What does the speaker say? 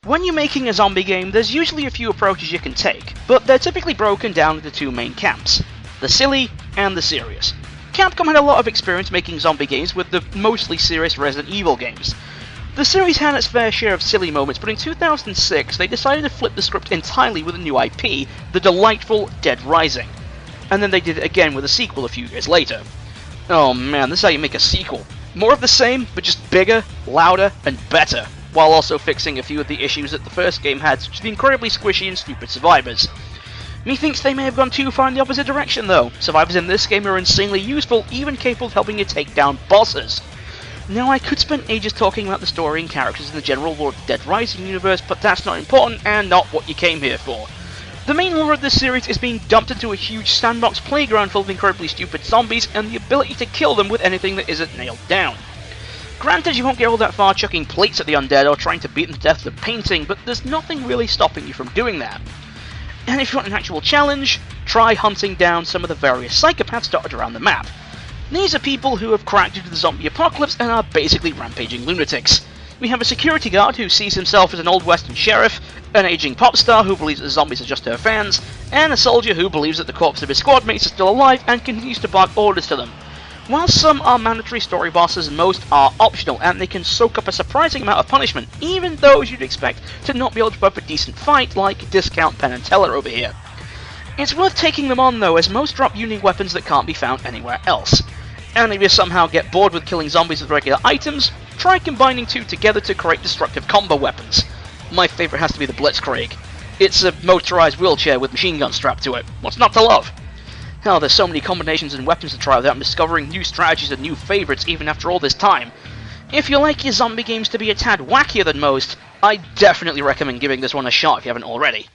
When you're making a zombie game, there's usually a few approaches you can take, but they're typically broken down into two main camps: the silly and the serious. Capcom had a lot of experience making zombie games with the mostly serious Resident Evil games. The series had its fair share of silly moments, but in 2006 they decided to flip the script entirely with a new IP, the delightful Dead Rising. And then they did it again with a sequel a few years later. Oh man, this is how you make a sequel. More of the same, but just bigger, louder, and better, while also fixing a few of the issues that the first game had, such as the incredibly squishy and stupid survivors. Methinks they may have gone too far in the opposite direction though. Survivors in this game are insanely useful, even capable of helping you take down bosses. Now, I could spend ages talking about the story and characters in the general lore of the Dead Rising universe, but that's not important and not what you came here for. The main lore of this series is being dumped into a huge sandbox playground full of incredibly stupid zombies and the ability to kill them with anything that isn't nailed down. Granted, you won't get all that far chucking plates at the undead or trying to beat them to death with a painting, but there's nothing really stopping you from doing that. And if you want an actual challenge, try hunting down some of the various psychopaths dotted around the map. These are people who have cracked into the zombie apocalypse and are basically rampaging lunatics. We have a security guard who sees himself as an old western sheriff, an aging pop star who believes that the zombies are just her fans, and a soldier who believes that the corpses of his squad mates are still alive and continues to bark orders to them. While some are mandatory story bosses, most are optional, and they can soak up a surprising amount of punishment, even those you'd expect to not be able to put up a decent fight, like Discount Penn and Teller over here. It's worth taking them on though, as most drop unique weapons that can't be found anywhere else. And if you somehow get bored with killing zombies with regular items, try combining two together to create destructive combo weapons. My favourite has to be the Blitzkrieg. It's a motorised wheelchair with machine guns strapped to it. What's not to love? Hell, there's so many combinations and weapons to try without I'm discovering new strategies and new favourites even after all this time. If you like your zombie games to be a tad wackier than most, I definitely recommend giving this one a shot if you haven't already.